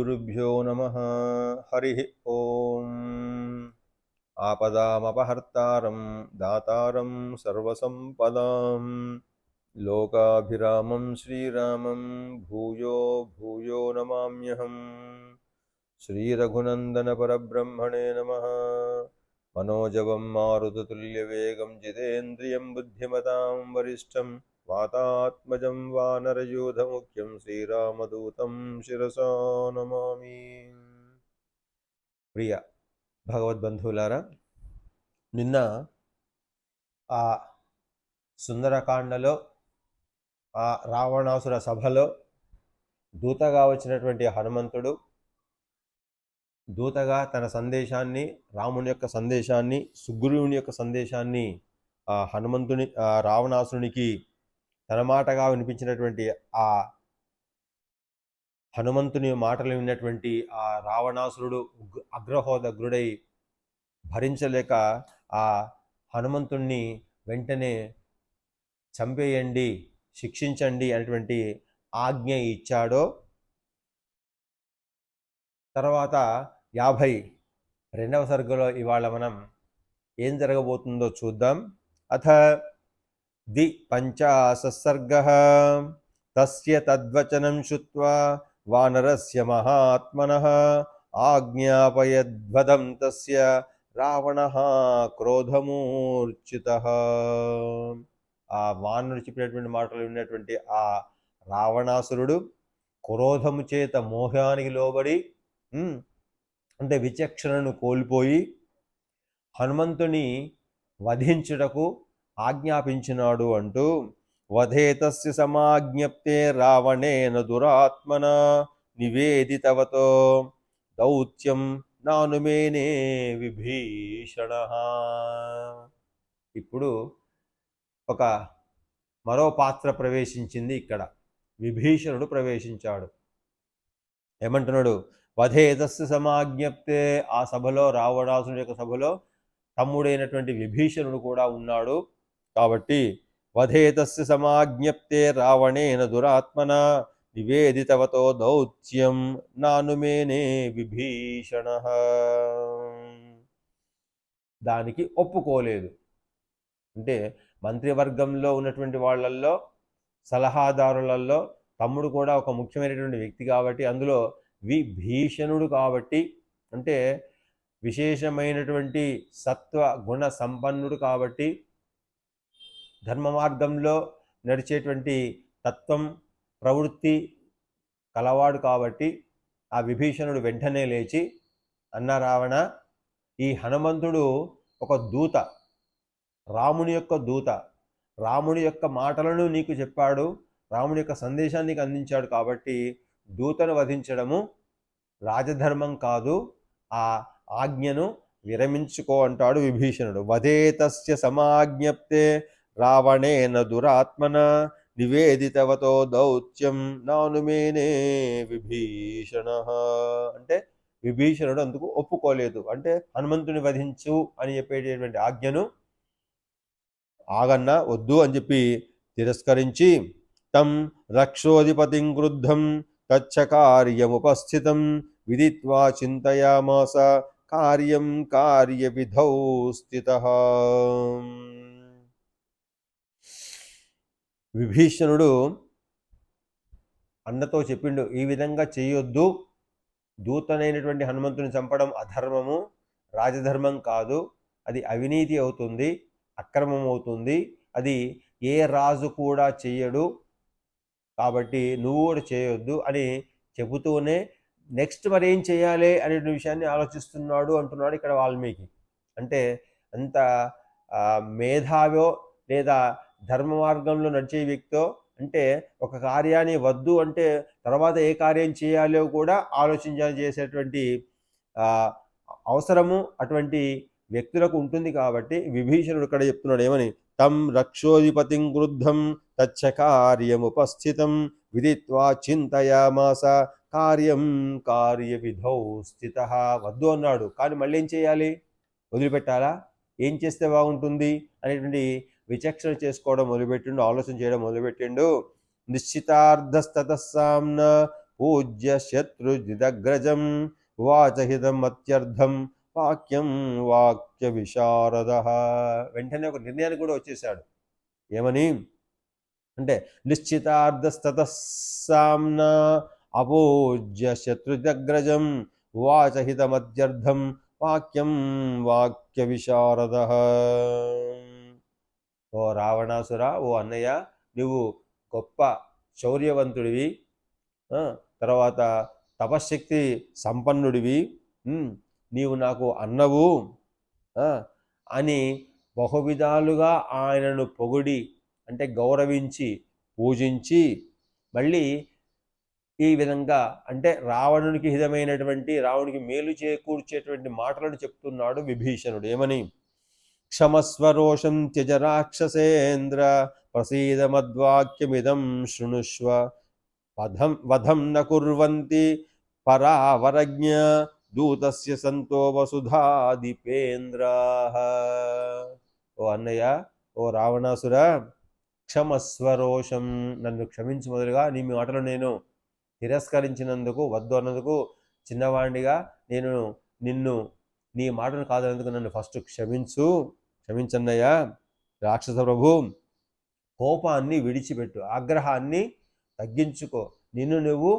श्रीगुरुभ्यो नमः। हरिः ओम। आपदामपहर्तारं दातारं सर्वसंपदां लोकाभिरामं श्रीरामं भूयो भूयो नमाम्यहम्। श्रीरघुनन्दनपरब्रह्मणे नमः। मनोजवं मारुततुल्यवेगं जितेन्द्रियं बुद्धिमतां वरिष्ठं वातात्मजं वानरयूथमुख्यं श्रीरामदूतं शिरसा नमामि। ప్రియ భగవద్బంధువులారా, నిన్న ఆ సుందరకాండలో ఆ రావణాసుర సభలో దూతగా వచ్చినటువంటి హనుమంతుడు దూతగా తన సందేశాన్ని, రాముని యొక్క సందేశాన్ని, సుగ్రీవుని యొక్క సందేశాన్ని ఆ హనుమంతుని రావణాసురునికి తన మాటగా వినిపించినటువంటి ఆ హనుమంతుని మాటలు విన్నటువంటి ఆ రావణాసురుడు అగ్రహోదగ్రుడై భరించలేక ఆ హనుమంతుణ్ణి వెంటనే చంపేయండి, శిక్షించండి అనేటువంటి ఆజ్ఞ ఇచ్చాడో తర్వాత 52వ సర్గలో ఇవాళ మనం ఏం జరగబోతుందో చూద్దాం. అథ ది పంచాశస్సర్గః తస్య తద్వచనం శ్రుత్వా వానరస్య మహాత్మనః ఆజ్ఞాపయద్వదం తస్య రావణః క్రోధమూర్ఛితః. ఆ వానరుడు చెప్పినటువంటి మాటలు విన్నటువంటి ఆ రావణాసురుడు క్రోధము చేత మోహానికి లోబడి, అంటే విచక్షణను కోల్పోయి హనుమంతుని వధించుటకు ఆజ్ఞాపించినాడు అంటూ వధేతస్య సమాజ్ఞప్తే రావణేన దురాత్మన నివేదితవతో దౌత్యం నానుమేనే విభీషణ. ఇప్పుడు ఒక మరో పాత్ర ప్రవేశించింది. ఇక్కడ విభీషణుడు ప్రవేశించాడు. ఏమంటున్నాడు? వధేతస్య సమాజ్ఞప్తే, ఆ సభలో, రావణాసురుడి యొక్క సభలో తమ్ముడైనటువంటి విభీషణుడు కూడా ఉన్నాడు. కాబట్టి వధేతస్య సమాజ్ఞప్తే రావణేన దురాత్మన నివేదితవతో దౌత్యం నానుమేనే విభీషణ. దానికి ఒప్పుకోలేదు. అంటే మంత్రివర్గంలో ఉన్నటువంటి వాళ్ళల్లో, సలహాదారులలో తమ్ముడు కూడా ఒక ముఖ్యమైనటువంటి వ్యక్తి కాబట్టి, అందులో విభీషణుడు కాబట్టి, అంటే విశేషమైనటువంటి సత్వ గుణ సంపన్నుడు కాబట్టి, ధర్మ మార్గంలో నడిచేటువంటి తత్వం ప్రవృత్తి కలవాడు కాబట్టి, ఆ విభీషణుడు వెంటనే లేచి, అన్న రావణ, ఈ హనుమంతుడు ఒక దూత, రాముని యొక్క దూత, రాముని యొక్క మాటలను నీకు చెప్పాడు, రాముని యొక్క సందేశాన్ని నీకు అందించాడు. కాబట్టి దూతను వధించడము రాజధర్మం కాదు, ఆ ఆజ్ఞను విరమించుకో అంటాడు విభీషణుడు. వధేతస్య సమాజ్ఞప్తే రావణేన దురాత్మన నివేదితవతో దౌత్యం నానుమేనే విభీషణ. అంటే విభీషణుడు అందుకు ఒప్పుకోలేదు. అంటే హనుమంతుని వధించు అని చెప్పేటటువంటి ఆజ్ఞను ఆగన్నా, వద్దు అని చెప్పి తిరస్కరించి తం రక్షోధిపతిం క్రుద్ధం తచ్చ కార్యముపస్థితం విదిత్వా చింతయామాస కార్యం కార్యవిధౌ స్థితః. విభీషణుడు అన్నతో చెప్పిండు, ఈ విధంగా చేయొద్దు, దూతనైనటువంటి హనుమంతుని చంపడం అధర్మము, రాజధర్మం కాదు, అది అవినీతి అవుతుంది, అక్రమం అవుతుంది, అది ఏ రాజు కూడా చెయ్యడు, కాబట్టి నువ్వు కూడా చేయొద్దు అని చెబుతూనే నెక్స్ట్ మరి ఏం చేయాలి అనే విషయాన్ని ఆలోచిస్తున్నాడు అంటున్నాడు ఇక్కడ వాల్మీకి. అంటే అంత మేధావో లేదా ధర్మ మార్గంలో నడిచే వ్యక్తో, అంటే ఒక కార్యాన్ని వద్దు అంటే తర్వాత ఏ కార్యం చేయాలో కూడా ఆలోచించాలి చేసేటువంటి అవసరము అటువంటి వ్యక్తులకు ఉంటుంది. కాబట్టి విభీషణుడు ఇక్కడ చెప్తున్నాడు ఏమని? తం రక్షోధిపతిం క్రుద్ధం తచ్చ కార్యముపస్థితం విదిత్వా చింతయామాస కార్యం కార్యవిధౌ స్థితః. వద్దు అన్నాడు, కానీ మళ్ళీ ఏం చేయాలి? వదిలిపెట్టాలా? ఏం చేస్తే బాగుంటుంది అనేటువంటి విచక్షణ చేసుకోవడం మొదలుపెట్టిండు, ఆలోచన చేయడం మొదలుపెట్టిండు. నిశ్చితార్థస్తతస్సామ్న పూజ్య శత్రుజిదగ్రజం వాచహితమత్యర్థం వాక్యం వాక్య విశారద. వెంటనే ఒక నిర్ణయానికి కూడా వచ్చేసాడు. ఏమని అంటే నిశ్చితార్థస్తతసామ్నా అపూజ్య శత్రుజగ్రజం వాచహితమధ్యర్థం వాక్యం వాక్య విశారద. ఓ రావణాసుర, ఓ అన్నయ్య, నువ్వు గొప్ప శౌర్యవంతుడివి, తర్వాత తపశ్శక్తి సంపన్నుడివి, నీవు నాకు అన్నవు అని బహువిధాలుగా ఆయనను పొగిడి అంటే గౌరవించి పూజించి మళ్ళీ ఈ విధంగా అంటే రావణునికి హితమైనటువంటి రావణునికి మేలు చేకూర్చేటువంటి మాటలను చెప్తున్నాడు విభీషణుడు. ఏమని క్షమస్వరోషం త్యజ రాక్షసేంద్ర ప్రసీదమద్వాక్యమిదం శృణుష్వ వధం న కుర్వంతి పరావరజ్ఞ దూతస్య సంతో వసుధాదిపేంద్రాః. ఓ అన్నయ్య, ఓ రావణాసుర, క్షమస్వరోషం, నన్ను క్షమించి మొదలుగా నీ మాటలు నేను తిరస్కరించినందుకు, వద్దు అన్నందుకు, చిన్నవాడిగా నేను నిన్ను నీ మాటను కాదన్నందుకు నన్ను ఫస్ట్ క్షమించన్నయ్యా. రాక్షస ప్రభు, కోపాన్ని విడిచిపెట్టు, ఆగ్రహాన్ని తగ్గించుకో, నిన్ను నువ్వు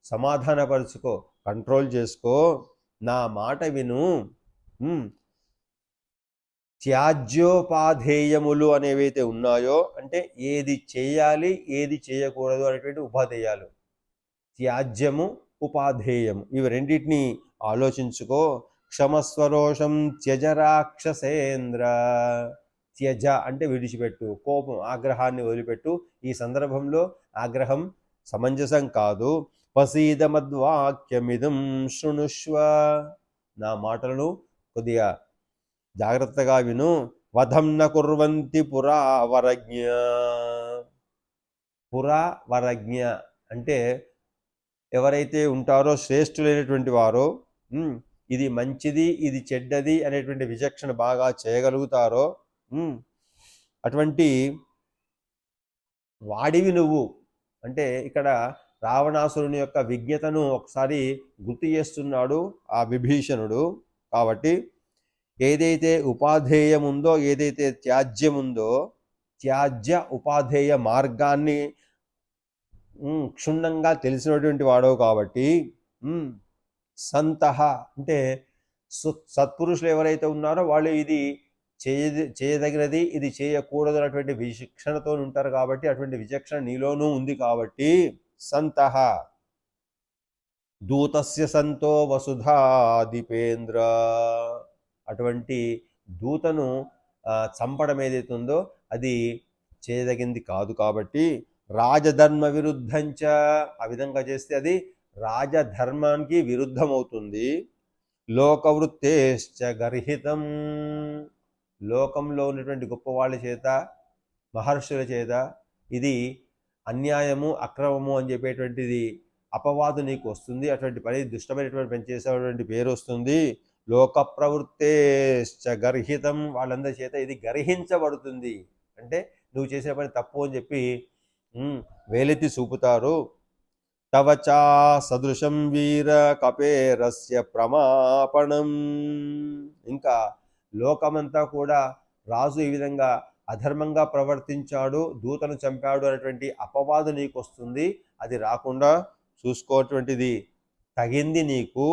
సమాధానపరుచుకో, కంట్రోల్ చేసుకో, నా మాట విను. త్యాజ్యోపాధేయములు అనేవైతే ఉన్నాయో అంటే ఏది చేయాలి ఏది చేయకూడదు అనేటువంటి ఉపాధేయాలు, త్యాజ్యము ఉపాధేయము, ఇవి రెండింటినీ ఆలోచించుకో. క్షమస్వరోషం త్యజ రాక్షసేంద్ర, త్యజ అంటే విడిచిపెట్టు, కోపం ఆగ్రహాన్ని వదిలిపెట్టు. ఈ సందర్భంలో ఆగ్రహం సమంజసం కాదు. పసీదమద్వాక్యమిదం శృణుష్వ, నా మాటలను కొద్దిగా జాగ్రత్తగా విను. వధం న కుర్వంతి పురావరజ్ఞ, పురావరజ్ఞ అంటే ఎవరైతే ఉంటారో శ్రేష్ఠులైనటువంటి వారో, ఇది మంచిది ఇది చెడ్డది అనేటువంటి విచక్షణ బాగా చేయగలుగుతారో అటువంటి వాడివి నువ్వు. అంటే ఇక్కడ రావణాసురుని యొక్క విజ్ఞతను ఒకసారి గుర్తు చేస్తున్నాడు ఆ విభీషణుడు. కాబట్టి ఏదైతే ఉపాధేయం ఉందో, ఏదైతే త్యాజ్యం ఉందో, త్యాజ్య ఉపాధేయ మార్గాన్ని క్షుణ్ణంగా తెలిసినటువంటి వాడవు కాబట్టి సంతహ అంటే సత్పురుషులు ఎవరైతే ఉన్నారో వాళ్ళు ఇది చేయదగినది ఇది చేయకూడదు అన్నటువంటి విచక్షణతో ఉంటారు కాబట్టి అటువంటి విచక్షణ నీలోనూ ఉంది కాబట్టి సంతహ దూతస్య సంతో వసుధాదిపేంద్ర, అటువంటి దూతను చంపడం ఏదైతే ఉందో అది చేయదగింది కాదు. కాబట్టి రాజధర్మ విరుద్ధంచ, ఆ విధంగా చేస్తే అది రాజధర్మానికి విరుద్ధమవుతుంది. లోకవృత్తేశ్చ గర్హితం, లోకంలో ఉన్నటువంటి గొప్ప వాళ్ళ చేత మహర్షుల చేత ఇది అన్యాయము అక్రమము అని చెప్పేటువంటిది అపవాదు నీకు వస్తుంది. అటువంటి పని దుష్టమైనటువంటి పని చేసేటువంటి పేరు వస్తుంది. లోక ప్రవృత్తేశ్చ గర్హితం, వాళ్ళందరి చేత ఇది గర్హించబడుతుంది. అంటే నువ్వు చేసే పని తప్పు అని చెప్పి వేలెత్తి చూపుతారు. తవచా సదృశం వీర కపేరస్య ప్రమాపణం, ఇంకా లోకమంతా కూడా రాజు ఈ విధంగా అధర్మంగా ప్రవర్తించాడు, దూతను చంపాడు అనేటువంటి అపవాదు నీకు వస్తుంది. అది రాకుండా చూసుకోవటువంటిది తగింది నీకు.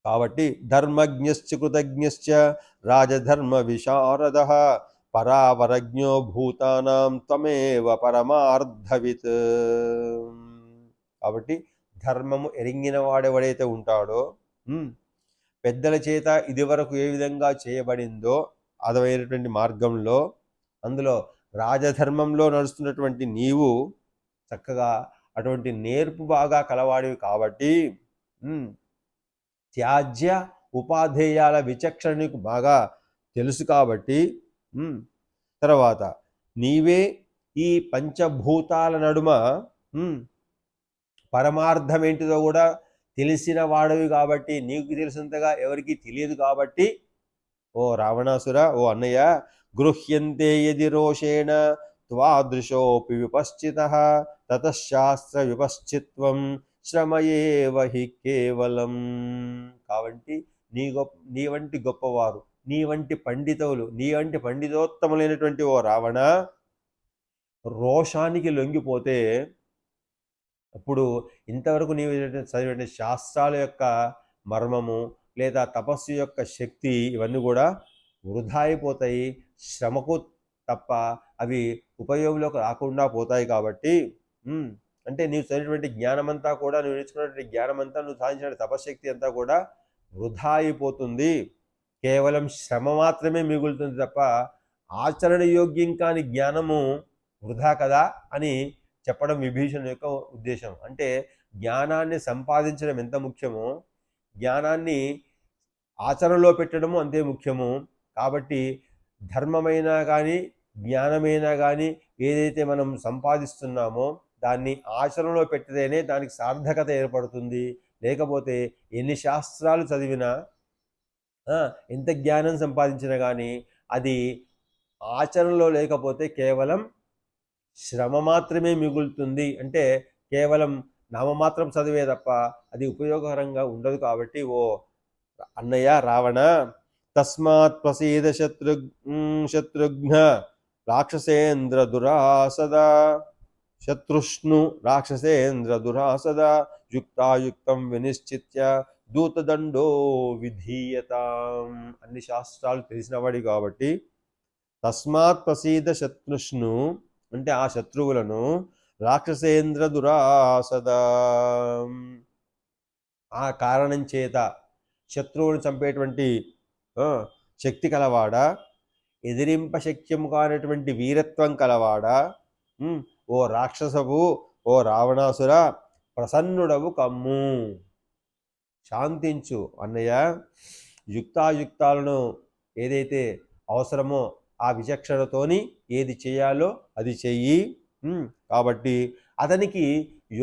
కాబట్టి ధర్మజ్ఞశ్చ కృతజ్ఞశ్చ రాజధర్మ విశారద పరావరజ్ఞో భూతానాం త్వమేవ పరమార్థవిత్. కాబట్టి ధర్మము ఎరింగిన వాడెవడైతే ఉంటాడో, పెద్దల చేత ఇదివరకు ఏ విధంగా చేయబడిందో అదమైనటువంటి మార్గంలో, అందులో రాజధర్మంలో నడుస్తున్నటువంటి నీవు చక్కగా అటువంటి నేర్పు బాగా కలవాడివి కాబట్టి త్యాజ్య ఉపాధేయాల విచక్షణ నీకు బాగా తెలుసు కాబట్టి, తర్వాత నీవే ఈ పంచభూతాల నడుమ పరమార్థం ఏంటిదో కూడా తెలిసిన వాడవి కాబట్టి, నీకు తెలిసినంతగా ఎవరికి తెలియదు కాబట్టి, ఓ రావణాసుర, ఓ అన్నయ్య, గృహ్యంతే యది రోషేణ త్వాదృశోపి విపశ్చితః తతశాస్త్ర విపశ్చిత్వం శ్రమయేవ హి కేవలం. కాబట్టి నీ వంటి గొప్పవారు, నీ వంటి పండితులు, నీ వంటి పండితోత్తములైనటువంటి ఓ రావణ, రోషానికి లొంగిపోతే అప్పుడు ఇంతవరకు నీవు చదివిన శాస్త్రాల యొక్క మర్మము లేదా తపస్సు యొక్క శక్తి ఇవన్నీ కూడా వృధా అయిపోతాయి, శ్రమకు తప్ప అవి ఉపయోగంలోకి రాకుండా పోతాయి. కాబట్టి అంటే నీవు చదివినటువంటి జ్ఞానమంతా కూడా, నువ్వు నేర్చుకున్నటువంటి జ్ఞానమంతా, నువ్వు సాధించిన తపశక్తి అంతా కూడా వృధా అయిపోతుంది. కేవలం శ్రమ మాత్రమే మిగులుతుంది తప్ప ఆచరణ యోగ్యం కాని జ్ఞానము వృధా కదా అని చెప్పడం విభీషణుని యొక్క ఉద్దేశం. అంటే జ్ఞానాన్ని సంపాదించడం ఎంత ముఖ్యమో జ్ఞానాన్ని ఆచరణలో పెట్టడము అంతే ముఖ్యము. కాబట్టి ధర్మమైనా కానీ జ్ఞానమైనా కానీ ఏదైతే మనం సంపాదిస్తున్నామో దాన్ని ఆచరణలో పెట్టితేనే దానికి సార్థకత ఏర్పడుతుంది. లేకపోతే ఎన్ని శాస్త్రాలు చదివినా, ఎంత జ్ఞానం సంపాదించినా కానీ అది ఆచరణలో లేకపోతే కేవలం శ్రమ మాత్రమే మిగులుతుంది. అంటే కేవలం నామమాత్రం చదివే తప్ప అది ఉపయోగకరంగా ఉండదు. కాబట్టి ఓ అన్నయ్య రావణ, తస్మాత్ ప్రసీద శత్రుఘ్న రాక్షసేంద్ర దురాసద, శత్రుష్ణు రాక్షసేంద్ర దురాసద యుక్తాయుక్తం వినిశ్చిత్య దూతదండో విధీయతాం. అన్ని శాస్త్రాలు తెలిసినవాడి కాబట్టి తస్మాత్ ప్రసీద శత్రుష్ణు అంటే ఆ శత్రువులను, రాక్షసేంద్ర దురాసద ఆ కారణం చేత శత్రువులను చంపేటువంటి శక్తి కలవాడ, ఎదిరింప శక్యము కానటువంటి వీరత్వం కలవాడ, ఓ రాక్షసవు, ఓ రావణాసుర, ప్రసన్నుడవు కమ్ము, శాంతించు అన్నయ్య. యుక్తాయుక్తాలను ఏదైతే అవసరమో ఆ విచక్షణతోని ఏది చేయాలో అది చెయ్యి. కాబట్టి అతనికి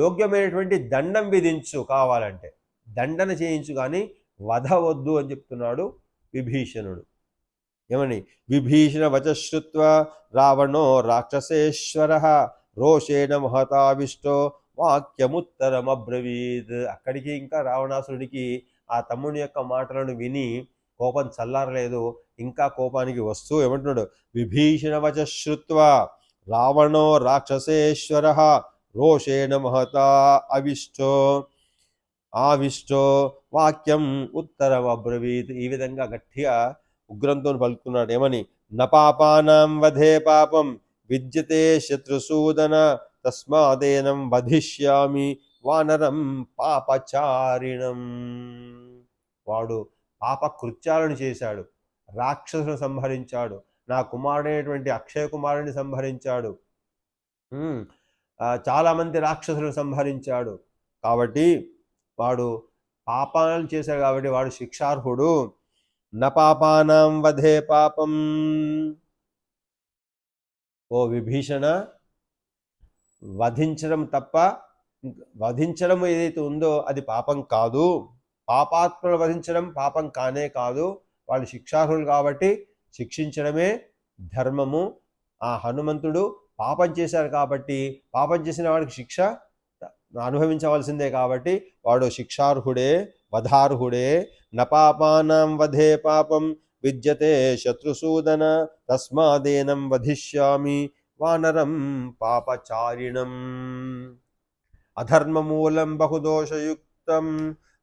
యోగ్యమైనటువంటి దండం విధించు, కావాలంటే దండన చేయించు, కానీ వధ వద్దు అని చెప్తున్నాడు విభీషణుడు. ఏమని? విభీషణ వచశ్రుత్వ రావణో రాక్షసేశ్వర రోషేణ మహతావిష్టో వాక్యముత్తరమబ్రవీద్. అక్కడికి ఇంకా రావణాసురుడికి ఆ తమ్ముని యొక్క మాటలను విని కోపం చల్లారలేదు. ఇంకా కోపానికి వస్తూ ఏమంటున్నాడు? విభీషణ వచశ్రుత్వ రావణో రాక్షసేశ్వర రోషేణ మహతా ఆవిష్టో వాక్యం ఉత్తరం అబ్రవీత్. ఈ విధంగా గట్టిగా ఉగ్రంతో పలుకున్నాడు. ఏమని? నపాపానాం వధే పాపం విద్యతే శత్రుసూదన తస్మాదేనం వధిష్యామి వానరం పాపచారిణం. వాడు పాప కృత్యాలను చేశాడు, రాక్షసులను సంహరించాడు, నా కుమారుడైనటువంటి అక్షయ కుమారుని సంహరించాడు, చాలామంది రాక్షసులను సంహరించాడు. కాబట్టి వాడు పాపాలను చేశాడు కాబట్టి వాడు శిక్షార్హుడు. నపాపానాం వధే పాపం. ఓ విభీషణ, వధించడం తప్ప వధించడం ఏదైతే ఉందో అది పాపం కాదు. పాపాత్మలు వధించడం పాపం కానే కాదు. వాళ్ళు శిక్షార్హులు కాబట్టి శిక్షించడమే ధర్మము. ఆ హనుమంతుడు పాపం చేశారు కాబట్టి పాపం చేసిన వాడికి శిక్ష అనుభవించవలసిందే. కాబట్టి వాడు శిక్షార్హుడే, వధార్హుడే. నపాపానాం వధే పాపం విద్యతే శత్రుసూదన తస్మాదేనం వధిష్యామి వానరం పాపచారిణం. అధర్మమూలం బహుదోషయుక్తం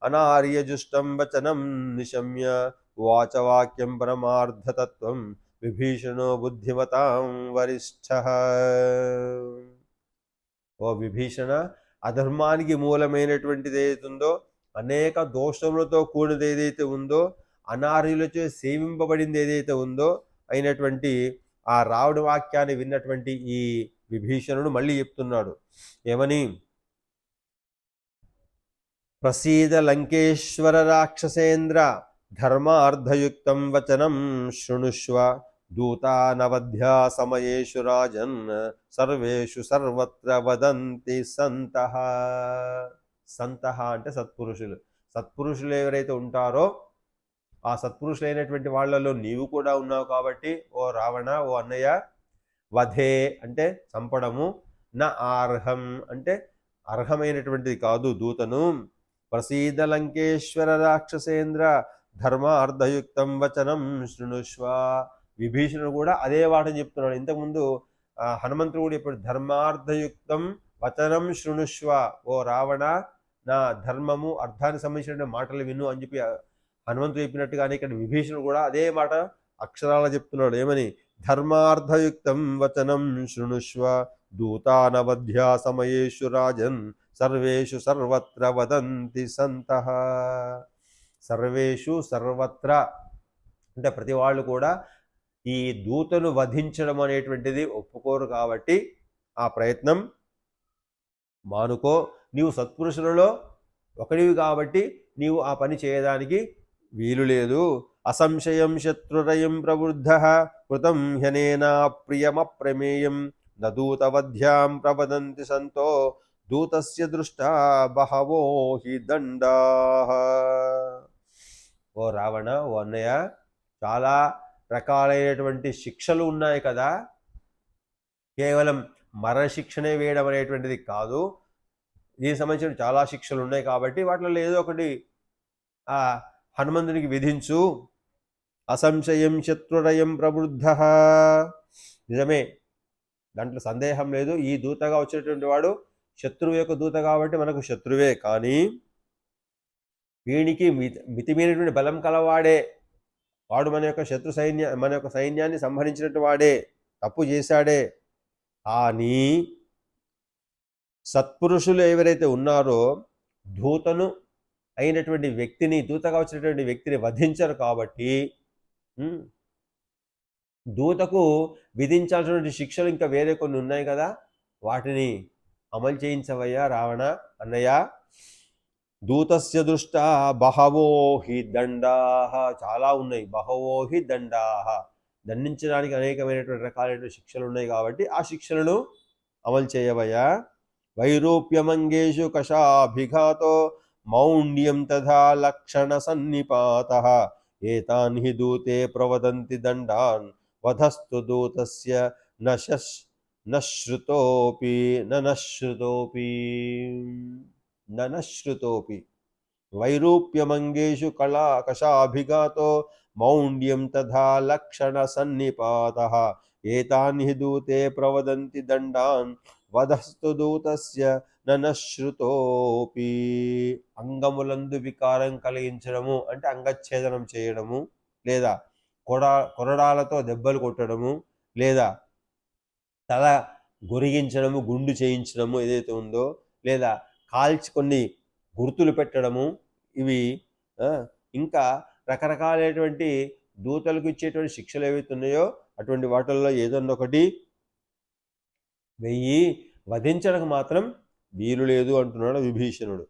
అనార్యజుష్టం వచనం నిశమ్య వాచవాక్యం పరమార్థతత్వం విభీషణో బుద్ధిమతాం వరిష్ఠః. ఓ విభీషణ, అధర్మానికి మూలమైనటువంటిది ఏదైతే ఉందో, అనేక దోషములతో కూడినది ఏదైతే ఉందో, అనార్యులచే సేవింపబడింది ఏదైతే ఉందో అయినటువంటి ఆ రావణ వాక్యాన్ని విన్నటువంటి ఈ విభీషణుడు మళ్ళీ చెప్తున్నాడు. ఏమని? ప్రసీద లంకేశ్వర రాక్షసేంద్ర ధర్మార్థయుక్తం వచనం శృణుష్వ దూతానవధ్యా సమయేషు రాజన్ సర్వేషు సర్వత్ర వదంతి సంతః. సంతః అంటే సత్పురుషులు. సత్పురుషులు ఎవరైతే ఉంటారో ఆ సత్పురుషులైనటువంటి వాళ్ళలో నీవు కూడా ఉన్నావు. కాబట్టి ఓ రావణ, ఓ అన్నయ్య, వధే అంటే చంపడము, న ఆర్హం అంటే అర్హమైనటువంటిది కాదు దూతను. ప్రసీద లంకేశ్వర రాక్షసేంద్ర ధర్మార్థయుక్తం వచనం శృణుష్వ. విభీషణుడు కూడా అదే వాటని చెప్తున్నాడు. ఇంతకుముందు హనుమంతుడు కూడా ఇప్పుడు ధర్మార్థయుక్తం వచనం శృణుష్వ, ఓ రావణ నా ధర్మము అర్థానికి సంబంధించిన మాటలు విను అని చెప్పి హనుమంతుడు చెప్పినట్టుగానే ఇక్కడ విభీషణుడు కూడా అదే మాట అక్షరాల చెప్తున్నాడు. ఏమని? ధర్మార్థయుక్తం వచనం శృణుష్వ దూతానవధ్యా సమయేషు రాజన్ సర్వేషు సర్వత్ర వదంతి సంతః. సర్వేషు సర్వత్ర అంటే ప్రతి వాళ్ళు కూడా ఈ దూతను వధించడం అనేటువంటిది ఒప్పుకోరు కాబట్టి ఆ ప్రయత్నం మానుకో. నీవు సత్పురుషులలో ఒకడివి కాబట్టి నీవు ఆ పని చేయడానికి వీలు లేదు. అసంశయం శత్రురయం ప్రవృద్ధ కృతం హ్యనేనా ప్రియమప్రమేయం నూతవధ్యాం ప్రవదంతి సంతో దూతస్య దృష్టా బహవో హి దండా. ఓ రావణ, ఓ అన్నయ్య, చాలా రకాలైనటువంటి శిక్షలు ఉన్నాయి కదా. కేవలం మరణశిక్షనే వేయడం అనేటువంటిది కాదు, దీనికి సంబంధించిన చాలా శిక్షలు ఉన్నాయి కాబట్టి వాటిలో ఏదో ఒకటి ఆ హనుమంతునికి విధించు. అసంశయం శత్రురయం ప్రవృద్ధ, నిజమే, దాంట్లో సందేహం లేదు. ఈ దూతగా వచ్చినటువంటి వాడు శత్రువు యొక్క దూత కాబట్టి మనకు శత్రువే, కానీ వీనికి మితిమీరినటువంటి బలం కలవాడే, వాడు మన యొక్క సైన్యాన్ని సంహరించినట్టు వాడే, తప్పు చేశాడే. కానీ సత్పురుషులు ఎవరైతే ఉన్నారో దూతను అయినటువంటి వ్యక్తిని, దూతగా వచ్చినటువంటి వ్యక్తిని వధించరు కాబట్టి దూతకు విధించాల్సినటువంటి శిక్షలు ఇంకా వేరే కొన్ని ఉన్నాయి కదా, వాటిని అమలు చేయించవయ్యా రావణ అన్నయ్య. దూతస్య దృష్టా బహవో హి దండా, చాలా ఉన్నాయి. బహవో హి దండా, దండించడానికి అనేకమైనటువంటి రకాలైన శిక్షలు ఉన్నాయి కాబట్టి ఆ శిక్షలను అమలు చేయవయ్యా. వైరూప్యమంగేషు కషాభిఘాతో మౌండ్యం తథా లక్షణ సన్నిపాతః ఏతాన్ హి దూతే ప్రవదంతి దండాన్ వధస్తు దూతస్య నశ్రుతోపి వైరూప్యమంగేషు కషాభిఘాతో మౌండ్యం తథా లక్షణ సన్నిపాతః ఏతాన్ హి దూతే ప్రవదంతి దండాన్ వధస్తు దూతస్య నశ్రుతోపి. అంగములందు వికారం కలిగించడము అంటే అంగచ్ఛేదనం చేయడము, లేదా కొరడాలతో దెబ్బలు కొట్టడము, లేదా తల గొరిగించడము, గుండు చేయించడము ఏదైతే ఉందో, లేదా కాల్చి కొన్ని గుర్తులు పెట్టడము, ఇవి ఇంకా రకరకాలైనటువంటి దూతలకు ఇచ్చేటువంటి శిక్షలు ఏవైతే ఉన్నాయో అటువంటి వాటిల్లో ఏదన్నా ఒకటి వెయ్యి, వధించడానికి మాత్రం వీలు లేదు అంటున్నాడు విభీషణుడు.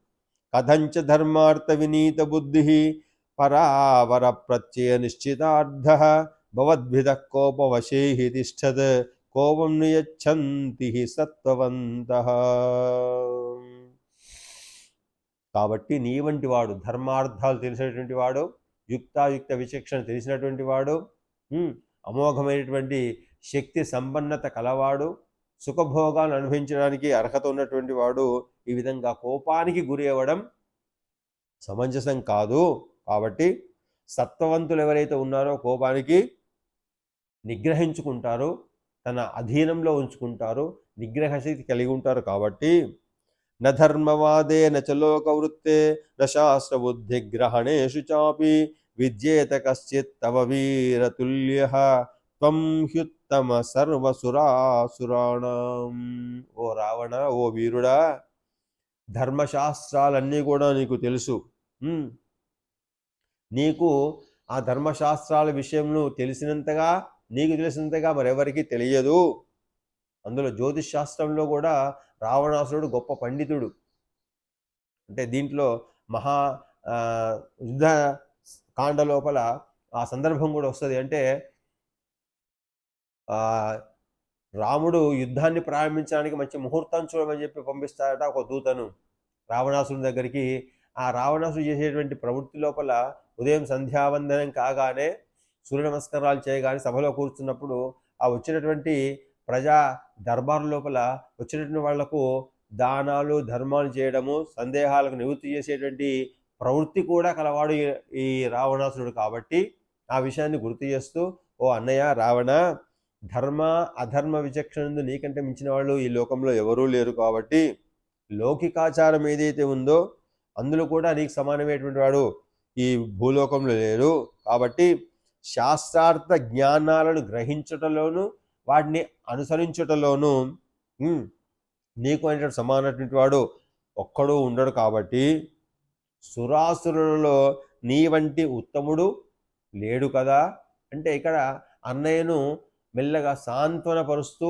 కథంచ ధర్మార్థ వినీత బుద్ధి పరావర ప్రత్యయ నిశ్చితార్థ భవద్భిద కోపవశే తిష్టత్ కోపం నియచ్చంతి సత్వవంతః. కాబట్టి నీ వంటి వాడు, ధర్మార్థాలు తెలిసినటువంటి వాడు, యుక్తాయుక్త విచక్షణ తెలిసినటువంటి వాడు, అమోఘమైనటువంటి శక్తి సంపన్నత కలవాడు, సుఖభోగాలను అనుభవించడానికి అర్హత ఉన్నటువంటి వాడు ఈ విధంగా కోపానికి గురి అవ్వడం సమంజసం కాదు. కాబట్టి సత్వవంతులు ఎవరైతే ఉన్నారో కోపానికి నిగ్రహించుకుంటారో, తన అధీనంలో ఉంచుకుంటారో, నిగ్రహశక్తి కలిగి ఉంటారు. కాబట్టి నధర్మవాదే నచలోకవృత్తే నశాస్త్రబుద్ధిగ్రహణేషు చాపి విద్యేత కశ్చిత్ తవ వీరతుల్యః త్వం హ్యుత్తమ సర్వసురాసురాణం. ఓ రావణ, ఓ వీరుడా, ధర్మశాస్త్రాలన్నీ కూడా నీకు తెలుసు. నీకు ఆ ధర్మశాస్త్రాల విషయంలో నీకు తెలిసినంతగా మరెవరికి తెలియదు. అందులో జ్యోతిష్ శాస్త్రంలో కూడా రావణాసురుడు గొప్ప పండితుడు. అంటే దీంట్లో యుద్ధ కాండ లోపల ఆ సందర్భం కూడా వస్తుంది. అంటే రాముడు యుద్ధాన్ని ప్రారంభించడానికి మంచి ముహూర్తం చూడమని చెప్పి పంపిస్తాడట ఒక దూతను రావణాసురుని దగ్గరికి. ఆ రావణాసుడు చేసేటువంటి ప్రవృత్తి లోపల ఉదయం సంధ్యావందనం కాగానే, సూర్య నమస్కారాలు చేయగానే సభలో కూర్చున్నప్పుడు ఆ వచ్చినటువంటి ప్రజా దర్బారు లోపల వచ్చినటువంటి వాళ్లకు దానాలు ధర్మాలు చేయడము, సందేహాలకు నివృత్తి చేసేటువంటి ప్రవృత్తి కూడా కలవాడు ఈ రావణాసురుడు. కాబట్టి ఆ విషయాన్ని గుర్తు చేస్తూ, ఓ అన్నయ్య రావణ, ధర్మ అధర్మ విచక్షణ నీకంటే మించిన వాళ్ళు ఈ లోకంలో ఎవరూ లేరు. కాబట్టి లౌకికాచారం ఏదైతే ఉందో అందులో కూడా నీకు సమానమైనటువంటి వాడు ఈ భూలోకంలో లేరు. కాబట్టి శాస్త్రార్థ జ్ఞానాలను గ్రహించటంలోను వాటిని అనుసరించటంలోనూ నీకు అనేటువంటి సమానటువంటి వాడు ఒక్కడు ఉండడు. కాబట్టి సురాసురులలో నీ వంటి ఉత్తముడు లేడు కదా. అంటే ఇక్కడ అన్నయ్యను మెల్లగా సాంత్వనపరుస్తూ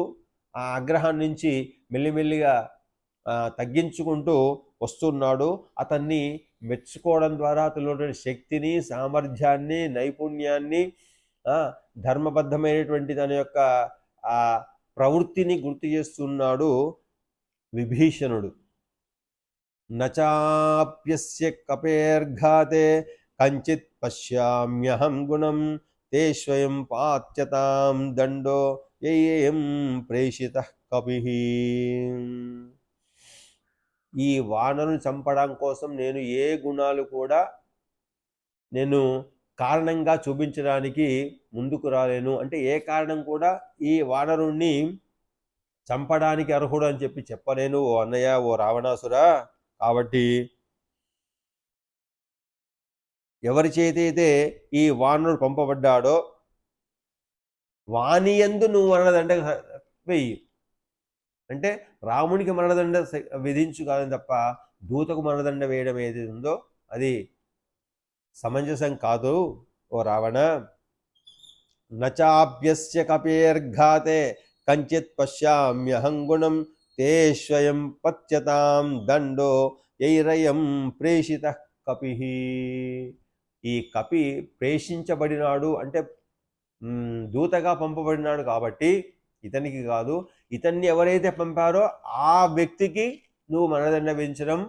ఆ ఆగ్రహం నుంచి మెల్లిమెల్లిగా తగ్గించుకుంటూ వస్తున్నాడు. అతన్ని మెచ్చుకోవడం ద్వారా అతనిలో శక్తిని, సామర్థ్యాన్ని, నైపుణ్యాన్ని, ధర్మబద్ధమైనటువంటి తన యొక్క ఆ ప్రవృత్తిని గుర్తు చేస్తున్నాడు విభీషణుడు. నచాప్యస్య కపేర్ఘాతే కంచిత్ పశ్యామ్యహం గుణం తే స్వయం పాత్యతాం దండో యయేయం ప్రేషితః కపిః. ఈ వానరుని చంపడం కోసం నేను ఏ గుణాలు కూడా నేను కారణంగా చూపించడానికి ముందుకు రాలేను. అంటే ఏ కారణం కూడా ఈ వానరుణ్ణి చంపడానికి అర్హుడు అని చెప్పలేను ఓ అన్నయ్య, ఓ రావణాసురా. కాబట్టి ఎవరి చేతైతే ఈ వానరుడు పంపబడ్డాడో వానియందు నువ్వు మరణదండ వెయ్యి. అంటే రామునికి మరణదండ విధించు కాదని తప్ప దూతకు మరణదండ వేయడం ఏది ఉందో అది సమంజసం కాదు ఓ రావణ. నచాప్యస్య కపేర్ఘాతే కంచిత్ పశ్యామ్యహం గుణం తే స్వయం పత్యతాం దండో యైరయం ప్రేషితః కపిః. ఈ కపి ప్రేషించబడినాడు అంటే దూతగా పంపబడినాడు కాబట్టి ఇతనికి కాదు, ఇతన్ని ఎవరైతే పంపారో ఆ వ్యక్తికి నువ్వు మరణదండ విధించడం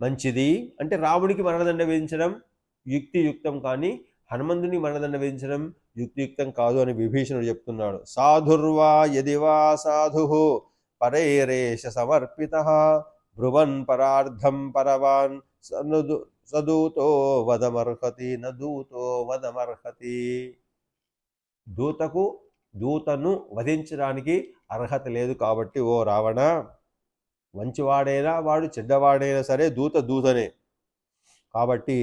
మంచిది. అంటే రాముడికి మరణదండ విధించడం యుక్తియుక్తం, కానీ హనుమంతుని మరణదండ విధించడం యుక్తియుక్తం కాదు అని విభీషణుడు చెప్తున్నాడు. సాధుర్వా యదివా సాధు పరైరేష సమర్పితః బ్రువన్ పరార్థం పరవాన్ సదూతో వదమర్హతి నదూతో వదమర్హతి. దూతను వధించడానికి అర్హత లేదు. కాబట్టి ఓ రావణ, మంచివాడైనా వాడు చెడ్డవాడైనా సరే దూతనే. కాబట్టి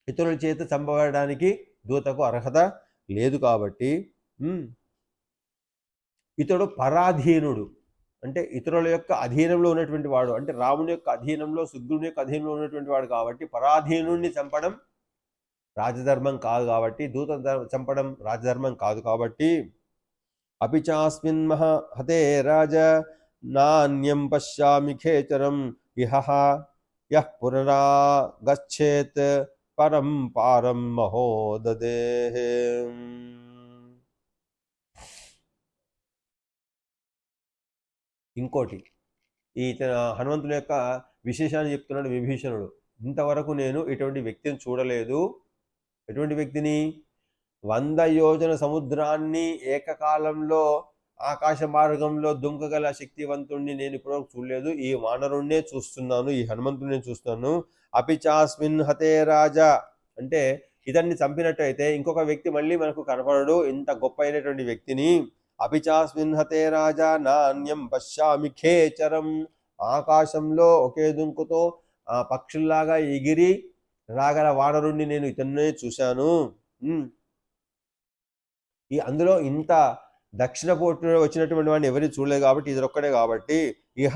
ఇతరుల చేత చంపబడడానికి దూతకు అర్హత లేదు. కాబట్టి ఇతడు పరాధీనుడు అంటే ఇతరుల యొక్క అధీనంలో ఉన్నటువంటి వాడు, అంటే రాముని యొక్క అధీనంలో, శుగ్రుని యొక్క అధీనంలో ఉన్నటువంటి వాడు. కాబట్టి పరాధీనుడిని చంపడం రాజధర్మం కాదు. కాబట్టి దూత చంపడం రాజధర్మం కాదు. కాబట్టి అపిచాస్మిన్ మహతే రాజ నాన్యం పశ్యామి ఖేచరం ఇహ యః పునరాగచ్చేత్ పరం పారం మహోదదే. ఇంకోటి ఈ హనుమంతుని యొక్క విశేషాన్ని చెప్తున్నాడు విభీషణుడు. ఇంతవరకు నేను ఇటువంటి వ్యక్తిని చూడలేదు. ఎటువంటి వ్యక్తిని? 100 యోజన సముద్రాన్ని ఏకకాలంలో ఆకాశ మార్గంలో దుంకగల శక్తివంతుణ్ణి నేను ఇప్పటివరకు చూడలేదు. ఈ వానరుణ్ణే చూస్తున్నాను, ఈ హనుమంతుడిని చూస్తున్నాను. అపిచాస్మిన్ హతే రాజా అంటే ఇతన్ని చంపినట్టయితే ఇంకొక వ్యక్తి మళ్ళీ మనకు కనపడడు, ఇంత గొప్ప అయినటువంటి వ్యక్తిని. అపిచాస్మిన్ హతే రాజా నాణ్యం పశ్యామి ఖేచరం. ఆకాశంలో ఒకే దుంకుతో ఆ పక్షుల్లాగా ఎగిరి రాగల వానరుణ్ణి నేను ఇతన్నే చూశాను. ఈ అందులో ఇంత దక్షిణ పోటు వచ్చినటువంటి వాడిని ఎవరిని చూడలేదు కాబట్టి ఇదొక్కడే. కాబట్టి ఇహ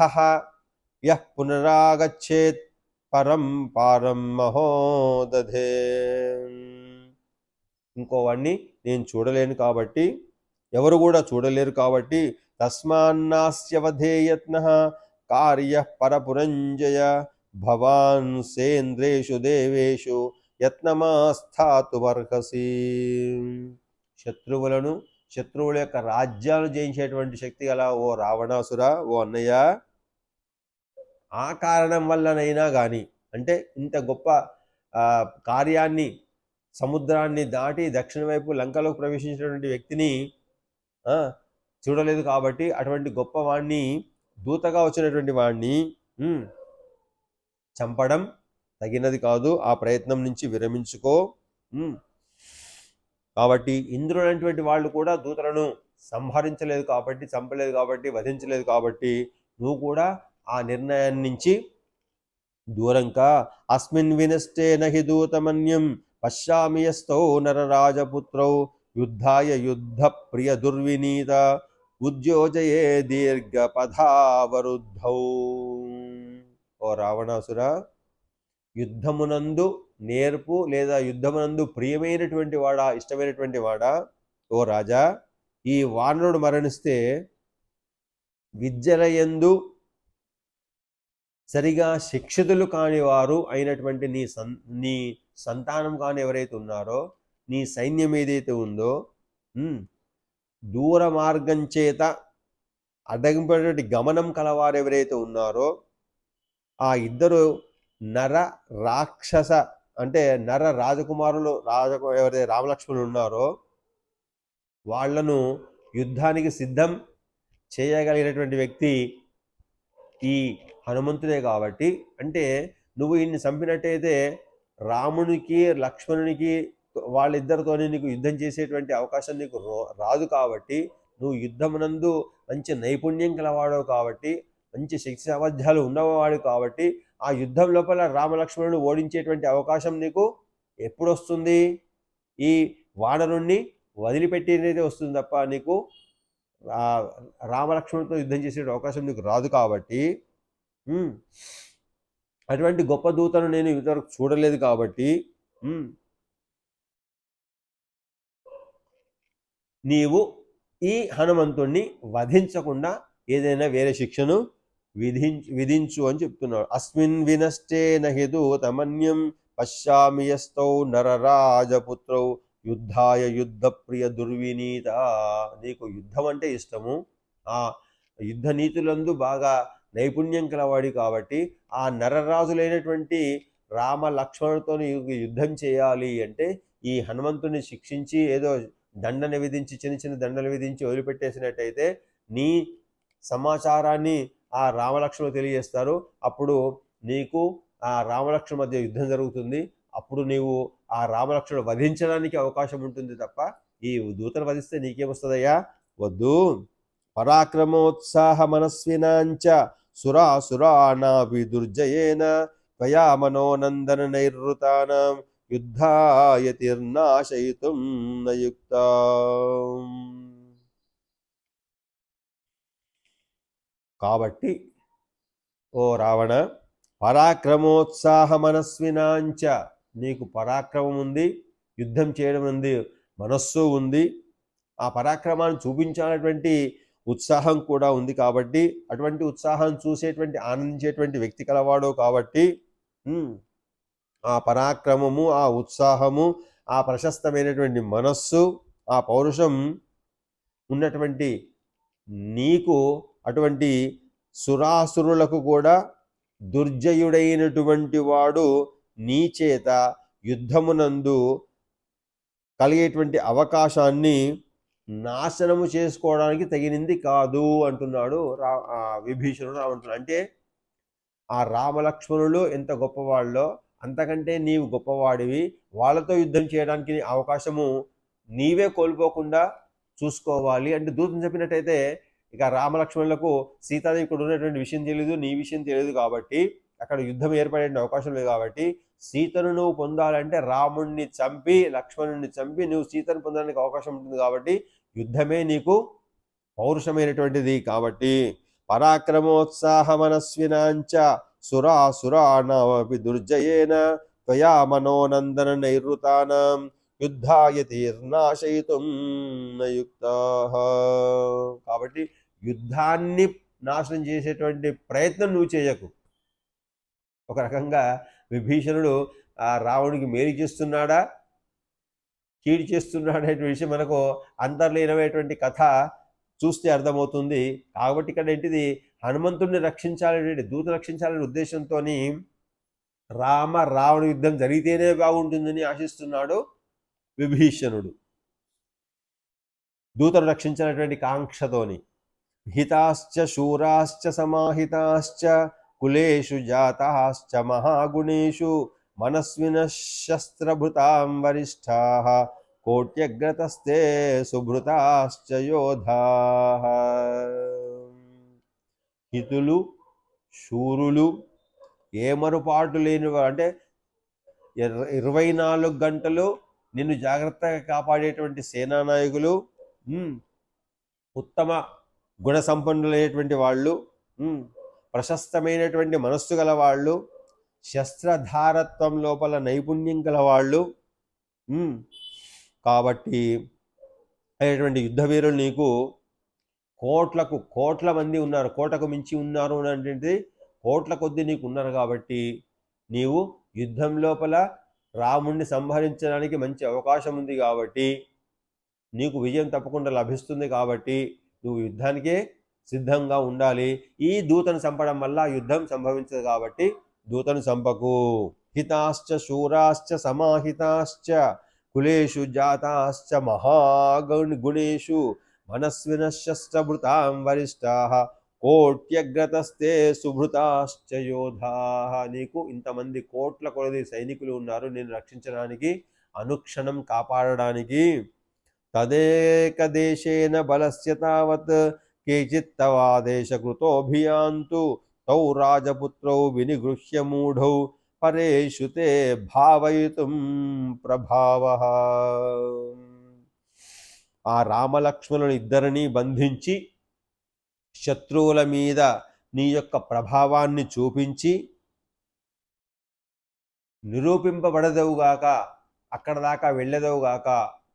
యః పునరాగచ్చేత్ పరం పారం మహోదధే. ఇంకో వాడిని నేను చూడలేను కాబట్టి, ఎవరు కూడా చూడలేరు కాబట్టి తస్మాన్నాస్యవధేయత్నః కార్య పరపురంజయ భవాన్ సేంద్రేషు దేవేషు యత్నమాస్థాతుమర్హసి. శత్రువుల యొక్క రాజ్యాలు జయించేటువంటి శక్తి గల ఓ రావణాసుర, ఓ అన్నయ్య, ఆ కారణం వల్లనైనా కానీ, అంటే ఇంత గొప్ప కార్యాన్ని సముద్రాన్ని దాటి దక్షిణ వైపు లంకలోకి ప్రవేశించినటువంటి వ్యక్తిని చూడలేదు కాబట్టి అటువంటి గొప్పవాణ్ణి, దూతగా వచ్చినటువంటి వాణ్ణి చంపడం తగినది కాదు, ఆ ప్రయత్నం నుంచి విరమించుకో. కాబట్టి ఇంద్రుడు అనేటువంటి వాళ్ళు కూడా దూతలను సంహరించలేదు కాబట్టి, చంపలేదు కాబట్టి, వధించలేదు కాబట్టి నువ్వు కూడా ఆ నిర్ణయాన్ని నుంచి దూరంగా. అస్మిన్ వినష్టే నహి దూతమన్యం పశ్యామి యస్తౌ నరరాజపుత్రౌ యుద్ధాయ యుద్ధ ప్రియ దుర్వినీత ఉద్యోజయే దీర్ఘపథావరుద్ధౌ. ఓ రావణాసుర, యుద్ధమునందు నేర్పు లేదా యుద్ధమునందు ప్రియమైనటువంటి వాడా, ఇష్టమైనటువంటి వాడా, ఓ రాజా, ఈ వానరుడు మరణిస్తే విద్యలయందు సరిగా శిక్షితులు కాని వారు అయినటువంటి నీ సంతానం కాని ఎవరైతే ఉన్నారో, నీ సైన్యం ఏదైతే ఉందో, దూర మార్గం చేత అడ్డగింపేటువంటి గమనం కలవారు ఎవరైతే ఉన్నారో, ఆ ఇద్దరు నర రాక్షస అంటే నర రాజకుమారులు ఎవరైతే రామలక్ష్మణులు ఉన్నారో వాళ్లను యుద్ధానికి సిద్ధం చేయగలిగినటువంటి వ్యక్తి ఈ హనుమంతుడే. కాబట్టి అంటే నువ్వు ఈయన్ని చంపినట్టయితే రామునికి లక్ష్మణునికి వాళ్ళిద్దరితోనే నీకు యుద్ధం చేసేటువంటి అవకాశం నీకు రాదు. కాబట్టి నువ్వు యుద్ధమునందు మంచి నైపుణ్యం కలవాడవు కాబట్టి, మంచి శక్తి సామర్థ్యాలు ఉన్నవాడు కాబట్టి ఆ యుద్ధం లోపల రామలక్ష్మణుడు ఓడించేటువంటి అవకాశం నీకు ఎప్పుడు వస్తుంది? ఈ వానరుణ్ణి వదిలిపెట్టినైతే వస్తుంది తప్ప నీకు రామలక్ష్మణుడితో యుద్ధం చేసే అవకాశం నీకు రాదు. కాబట్టి అటువంటి గొప్ప దూతను నేను ఇంతవరకు చూడలేదు. కాబట్టి నీవు ఈ హనుమంతుణ్ణి వధించకుండా ఏదైనా వేరే శిక్షను విధించు అని చెప్తున్నాడు. అస్మిన్ వినష్టే నహి దూతమన్యం పశ్యామి యస్తౌ నరరాజపుత్రౌ యుద్ధాయ యుద్ధ ప్రియ దుర్వినీత. నీకు యుద్ధం అంటే ఇష్టము, ఆ యుద్ధ నీతులందు బాగా నైపుణ్యం కలవాడి కాబట్టి ఆ నరరాజులైనటువంటి రామ లక్ష్మణుడితో యుద్ధం చేయాలి అంటే ఈ హనుమంతుని శిక్షించి ఏదో దండన విధించి చిన్న చిన్న దండలు విధించి వదిలిపెట్టేసినట్టయితే నీ సమాచారాన్ని ఆ రామలక్ష్మణుడు తెలియజేస్తారు. అప్పుడు నీకు ఆ రామలక్ష్మణ మధ్య యుద్ధం జరుగుతుంది. అప్పుడు నీవు ఆ రామలక్ష్మణుడు వధించడానికి అవకాశం ఉంటుంది తప్ప ఈ దూతను వధిస్తే నీకేమొస్తుందయ్యా? వద్దు. పరాక్రమోత్సాహ మనస్వినాంచ సురాసురానాభి దుర్జయేన త్వయా మనోనందన నైర్వృతానాం యుద్ధాయ తీర్నాశయితుం నయుక్త. కాబట్టి ఓ రావణ, పరాక్రమోత్సాహ మనస్వినాంచ, నీకు పరాక్రమం ఉంది, యుద్ధం చేయడం ఉంది, మనస్సు ఉంది, ఆ పరాక్రమాన్ని చూపించాలనేటువంటి ఉత్సాహం కూడా ఉంది. కాబట్టి అటువంటి ఉత్సాహం చూసేటువంటి ఆనందించేటువంటి వ్యక్తి కలవాడు. కాబట్టి ఆ పరాక్రమము, ఆ ఉత్సాహము, ఆ ప్రశస్తమైనటువంటి మనస్సు, ఆ పౌరుషం ఉన్నటువంటి నీకు అటువంటి సురాసురులకు కూడా దుర్జయుడైనటువంటి వాడు నీ చేత యుద్ధమునందు కలిగేటువంటి అవకాశాన్ని నాశనము చేసుకోవడానికి తగినది కాదు అంటున్నాడు విభీషణుడు రామంటున్నాడు. అంటే ఆ రామలక్ష్మణులు ఎంత గొప్పవాళ్ళో అంతకంటే నీవు గొప్పవాడివి, వాళ్ళతో యుద్ధం చేయడానికి అవకాశము నీవే కోల్పోకుండా చూసుకోవాలి అంటే దూతం చెప్పినట్టయితే ఇక రామలక్ష్మణులకు సీతాదేవి ఇక్కడ ఉన్నటువంటి విషయం తెలియదు, నీ విషయం తెలియదు. కాబట్టి అక్కడ యుద్ధం ఏర్పడే అవకాశం లేదు. కాబట్టి సీతను నువ్వు పొందాలంటే రాముణ్ణి చంపి లక్ష్మణుడిని చంపి నువ్వు సీతను పొందడానికి అవకాశం ఉంటుంది. కాబట్టి యుద్ధమే నీకు పౌరుషమైనటువంటిది. కాబట్టి పరాక్రమోత్సాహ మనస్వినాంచ సురాసురాణమపి దుర్జయేన త్వయా మనోనందన నైరుతానాం యుద్ధాయ తీర్నాశయితుం నయుక్తాః. కాబట్టి యుద్ధాన్ని నాశనం చేసేటువంటి ప్రయత్నం నువ్వు చేయకు. ఒక రకంగా విభీషణుడు ఆ రావణుడికి మేలు చేస్తున్నాడా, కీడు చేస్తున్నాడా అనే విషయం మనకు అంతర్లీనమైనటువంటి కథ చూస్తే అర్థమవుతుంది. కాబట్టి ఇక్కడ ఏంటిది, హనుమంతుడిని రక్షించాలనే దూత రక్షించాలనే ఉద్దేశంతో రావణ యుద్ధం జరిగితేనే బాగుంటుందని ఆశిస్తున్నాడు విభీషణుడు. దూతను రక్షించినటువంటి కాంక్షతోని. హితాశ్చ శూరాశ్చ సమాహితాశ్చ కులేషు జాతాశ్చ మహాగుణేషు మనస్వినః శస్త్రభృతాం వరిష్ఠాః కోట్యగ్రతస్తే సుభృతాశ్చ యోధాః. హితులు, శూరులు, ఏమరుపాటు లేని అంటే 24 గంటలు నిన్ను జాగ్రత్తగా కాపాడేటువంటి సేనానాయకులు, ఉత్తమ గుణ సంపన్నులైనటువంటి వాళ్ళు, ప్రశస్తమైనటువంటి మనస్సు గల వాళ్ళు, శస్త్రధారత్వం లోపల నైపుణ్యం గల వాళ్ళు. కాబట్టి అనేటువంటి యుద్ధ వీరులు నీకు కోట్ల మంది ఉన్నారు, కోటకు మించి ఉన్నారు అంటే కోట్ల కొద్దీ నీకు ఉన్నారు. కాబట్టి నీవు యుద్ధం లోపల రాముణ్ణి సంహరించడానికి మంచి అవకాశం ఉంది. కాబట్టి నీకు విజయం తప్పకుండా లభిస్తుంది. కాబట్టి నువ్వు యుద్ధానికే సిద్ధంగా ఉండాలి. ఈ దూతను చంపడం వల్ల యుద్ధం సంభవించదు. కాబట్టి దూతను చంపకు. హితాశ్చ శూరాశ్చ సమాహితాశ్చ కులేషు జాతాశ్చ మహాగుణేషు మనస్వినః శస్త్రభృతాం వరిష్ఠాః కోట్యగ్రతస్తే సుభృతాశ్చ యోధాః. నీకు ఇంతమంది కోట్ల కొలది సైనికులు ఉన్నారు నేను రక్షించడానికి, అనుక్షణం కాపాడడానికి. తదేకదేశేన బలస్య తావత్ కేచిత్ తవాదేశకృతోభియాంతు తౌ రాజపుత్రౌ వినిగృహ్య మూఢౌ పరేషు తే భావయితుం ప్రభావః. ఆ రామలక్ష్మణుని ఇద్దరిని బంధించి శత్రువుల మీద నీ యొక్క ప్రభావాన్ని చూపించి నిరూపింపబడదవుగాక, అక్కడ దాకా వెళ్ళదవుగాక.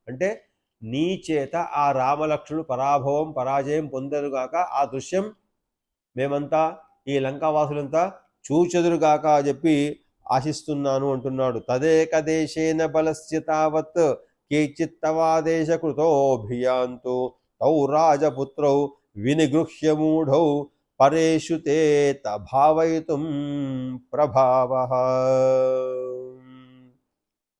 అంటే నీ చేత ఆ రామలక్ష్మణుడు పరాజయం పొందరుగాక. ఆ దృశ్యం మేమంతా ఈ లంకావాసులంతా చూచెదురుగాక అని చెప్పి ఆశిస్తున్నాను అంటున్నాడు. తదేకదేశేన బలస్య తావత్ కేచిత్ తవాదేశకృతోభియాంతు తౌ రాజపుత్రౌ వినిగృహ్య మూఢౌ పరేషు తే భావయితుం ప్రభావః.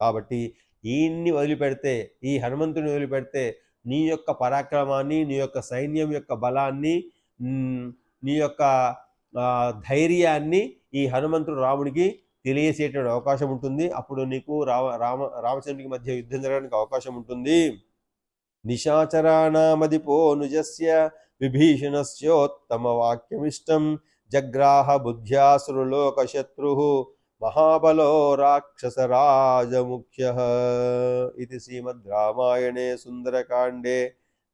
కాబట్టి ఈయన్ని వదిలిపెడితే, ఈ హనుమంతుని వదిలిపెడితే నీ యొక్క పరాక్రమాన్ని, నీ యొక్క సైన్యం యొక్క బలాన్ని, నీ యొక్క ధైర్యాన్ని ఈ హనుమంతుడు రాముడికి తెలియచేటువంటి అవకాశం ఉంటుంది. అప్పుడు నీకు రామచంద్రునికి మధ్య యుద్ధం జరగడానికి అవకాశం ఉంటుంది. నిశాచరాణామదిపో నుజస్య విభీషణస్యోత్తమ వాక్యమిష్టం జగ్రాహ బుద్ధ్యాసురులోకశత్రుః మహాబలో రాక్షసరాజముఖ్యః. ఇది శ్రీమద్ రామాయణే సుందరకాండే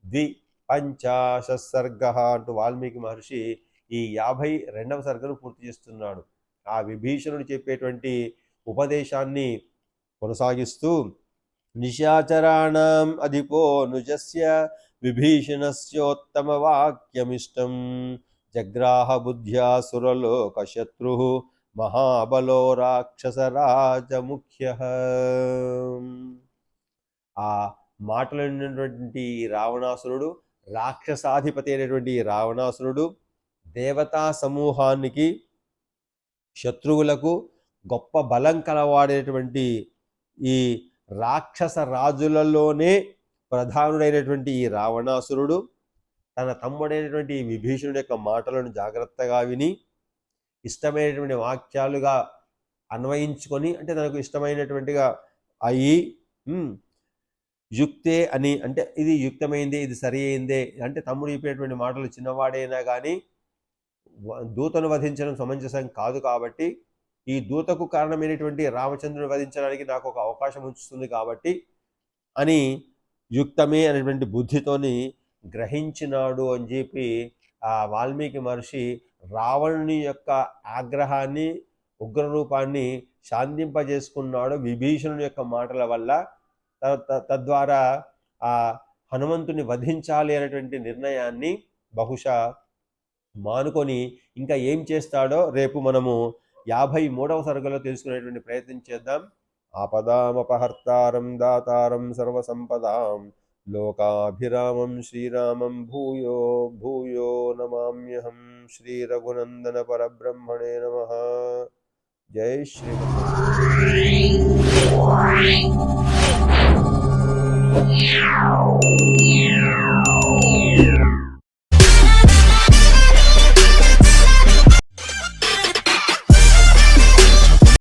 52 సర్గః అంటూ వాల్మీకి మహర్షి ఈ 52వ సర్గను పూర్తి చేస్తున్నాడు. ఆ విభీషణుడు చెప్పేటువంటి ఉపదేశాన్ని కొనసాగిస్తూ నిశాచరాణం అధిపో నుజస్య విభీషణస్యోత్తమ వాక్యమిష్టం జగ్రాహ బుద్ధ్యాసురలోకశత్రుః మహాబలో రాక్షసరాజముఖ్యః. ఆ మాటలైనటువంటి రావణాసురుడు, రాక్షసాధిపతి అయినటువంటి రావణాసురుడు దేవతా సమూహానికి, శత్రువులకు గొప్ప బలం కలవాడేటువంటి ఈ రాక్షస రాజులలోనే ప్రధానుడైనటువంటి ఈ రావణాసురుడు తన తమ్ముడైనటువంటి విభీషణుడి యొక్క మాటలను జాగ్రత్తగా విని ఇష్టమైనటువంటి వాక్యాలుగా అన్వయించుకొని, అంటే తనకు ఇష్టమైనటువంటిగా అయ్యి యుక్తే అని, అంటే ఇది యుక్తమైందే, ఇది సరి అయిందే, అంటే తమ్ముడు చెప్పేటువంటి మాటలు చిన్నవాడైనా కానీ దూతను వధించడం సమంజసం కాదు. కాబట్టి ఈ దూతకు కారణమైనటువంటి రామచంద్రుని వధించడానికి నాకు ఒక అవకాశం ఉంచుతుంది కాబట్టి అని యుక్తమే అనేటువంటి బుద్ధితోని గ్రహించినాడు అని చెప్పి ఆ వాల్మీకి మహర్షి రావణుని యొక్క ఆగ్రహాన్ని, ఉగ్రరూపాన్ని శాంతింపజేసుకున్నాడు విభీషణుని యొక్క మాటల వల్ల. తద్వారా ఆ హనుమంతుని వధించాలి అనేటువంటి నిర్ణయాన్ని బహుశా మానుకొని ఇంకా ఏం చేస్తాడో రేపు మనము 53వ సర్గలో తెలుసుకునేటువంటి ప్రయత్నం చేద్దాం. ఆపదామపహర్తారం దాతారం సర్వసంపదాం లోకాభిరామం శ్రీరామం భూయో భూయో నమామ్యహం. శ్రీ రఘునందన పరబ్రహ్మణే నమః. జై శ్రీ